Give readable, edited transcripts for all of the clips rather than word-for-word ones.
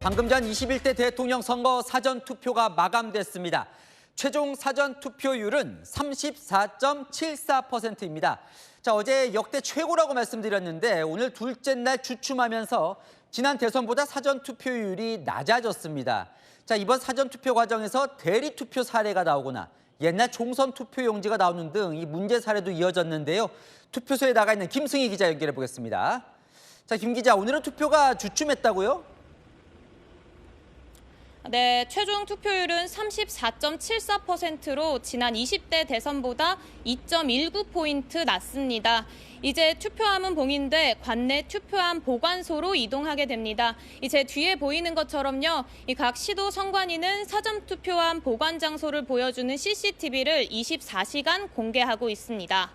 방금 전 21대 대통령 선거 사전투표가 마감됐습니다. 최종 사전투표율은 34.74%입니다. 자, 어제 역대 최고라고 말씀드렸는데 오늘 둘째 날 주춤하면서 지난 대선보다 사전투표율이 낮아졌습니다. 자, 이번 사전투표 과정에서 대리투표 사례가 나오거나 옛날 총선 투표용지가 나오는 등 이 문제 사례도 이어졌는데요. 투표소에 나가 있는 김승희 기자 연결해 보겠습니다. 자, 김 기자, 오늘은 투표가 주춤했다고요? 네, 최종 투표율은 34.74%로 지난 20대 대선보다 2.19포인트 낮습니다. 이제 투표함은 봉인돼 관내 투표함 보관소로 이동하게 됩니다. 제 뒤에 보이는 것처럼요, 각 시도 선관위는 사전투표함 보관 장소를 보여주는 CCTV를 24시간 공개하고 있습니다.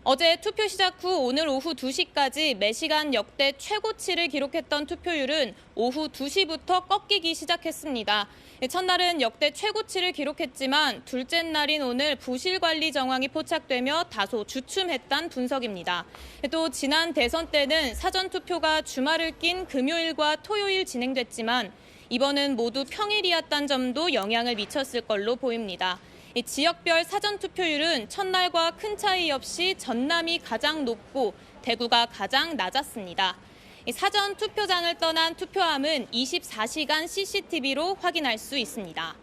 어제 투표 시작 후 오늘 오후 2시까지 매시간 역대 최고치를 기록했던 투표율은 오후 2시부터 꺾이기 시작했습니다. 첫날은 역대 최고치를 기록했지만 둘째 날인 오늘 부실 관리 정황이 포착되며 다소 주춤했다는 분석입니다. 또 지난 대선 때는 사전투표가 주말을 낀 금요일과 토요일 진행됐지만 이번은 모두 평일이었다는 점도 영향을 미쳤을 걸로 보입니다. 지역별 사전투표율은 첫날과 큰 차이 없이 전남이 가장 높고 대구가 가장 낮았습니다. 사전투표장을 떠난 투표함은 24시간 CCTV로 확인할 수 있습니다.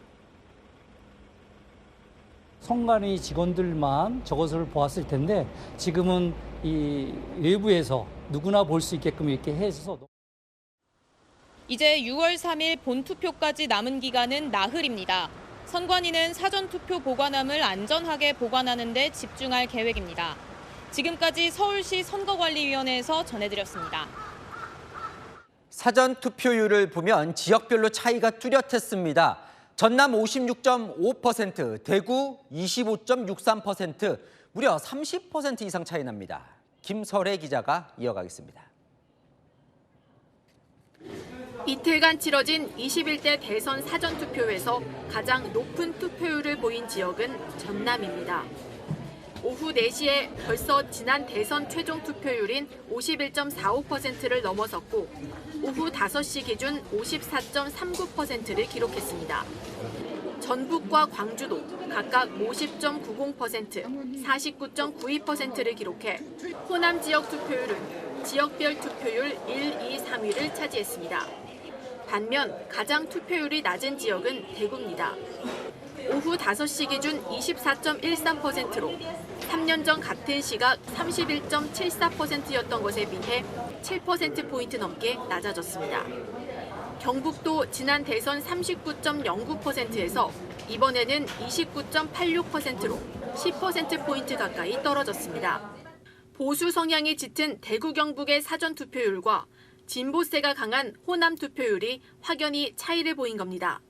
선관위 직원들만 저것을 보았을 텐데 지금은 이 외부에서 누구나 볼 수 있게끔 이렇게 해서 이제 6월 3일 본투표까지 남은 기간은 나흘입니다. 선관위는 사전투표 보관함을 안전하게 보관하는 데 집중할 계획입니다. 지금까지 서울시 선거관리위원회에서 전해드렸습니다. 사전투표율을 보면 지역별로 차이가 뚜렷했습니다. 전남 56.5%, 대구 25.63%, 무려 30% 이상 차이 납니다. 김설혜 기자가 이어가겠습니다. 이틀간 치러진 21대 대선 사전투표에서 가장 높은 투표율을 보인 지역은 전남입니다. 오후 4시에 벌써 지난 대선 최종 투표율인 51.45%를 넘어섰고 오후 5시 기준 54.39%를 기록했습니다. 전북과 광주도 각각 50.90%, 49.92%를 기록해 호남 지역 투표율은 지역별 투표율 1, 2, 3위를 차지했습니다. 반면 가장 투표율이 낮은 지역은 대구입니다. 오후 5시 기준 24.13%로 3년 전 같은 시각 31.74%였던 것에 비해 7%포인트 넘게 낮아졌습니다. 경북도 지난 대선 39.09%에서 이번에는 29.86%로 10%포인트 가까이 떨어졌습니다. 보수 성향이 짙은 대구 경북의 사전투표율과 진보세가 강한 호남 투표율이 확연히 차이를 보인 겁니다.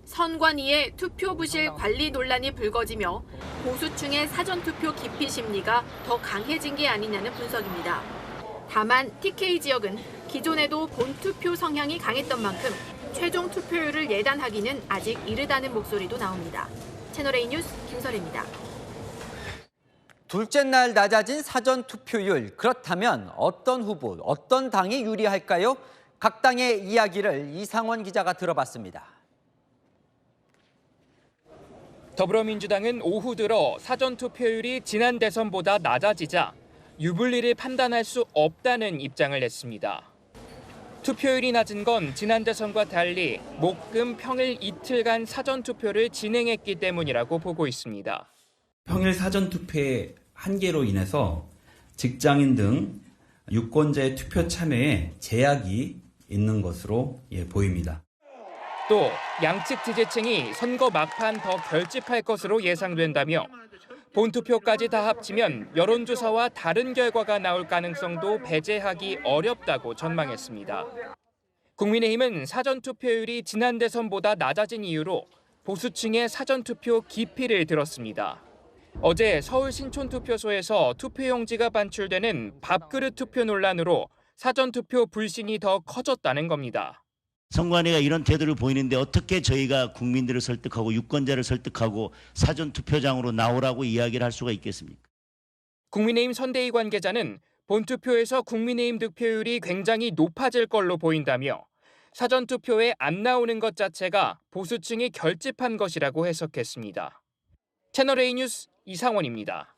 선관위의 투표 부실 관리 논란이 불거지며 보수층의 사전투표 기피 심리가 더 강해진 게 아니냐는 분석입니다. 다만 TK 지역은 기존에도 본투표 성향이 강했던 만큼 최종 투표율을 예단하기는 아직 이르다는 목소리도 나옵니다. 채널A 뉴스 김설혜입니다. 둘째 날 낮아진 사전투표율, 그렇다면 어떤 후보, 어떤 당이 유리할까요? 각 당의 이야기를 이상원 기자가 들어봤습니다. 더불어민주당은 오후 들어 사전투표율이 지난 대선보다 낮아지자 유불리를 판단할 수 없다는 입장을 냈습니다. 투표율이 낮은 건 지난 대선과 달리 목, 금, 평일 이틀간 사전투표를 진행했기 때문이라고 보고 있습니다. 평일 사전투표의 한계로 인해서 직장인 등 유권자의 투표 참여에 제약이 있는 것으로 보입니다. 또 양측 지지층이 선거 막판 더 결집할 것으로 예상된다며 본투표까지 다 합치면 여론조사와 다른 결과가 나올 가능성도 배제하기 어렵다고 전망했습니다. 국민의힘은 사전투표율이 지난 대선보다 낮아진 이유로 보수층의 사전투표 기피를 들었습니다. 어제 서울 신촌투표소에서 투표용지가 반출되는 밥그릇 투표 논란으로 사전투표 불신이 더 커졌다는 겁니다. 선관위가 이런 태도를 보이는데 어떻게 저희가 국민들을 설득하고 유권자를 설득하고 사전투표장으로 나오라고 이야기를 할 수가 있겠습니까? 국민의힘 선대위 관계자는 본투표에서 국민의힘 득표율이 굉장히 높아질 걸로 보인다며 사전투표에 안 나오는 것 자체가 보수층이 결집한 것이라고 해석했습니다. 채널A 뉴스 이상원입니다.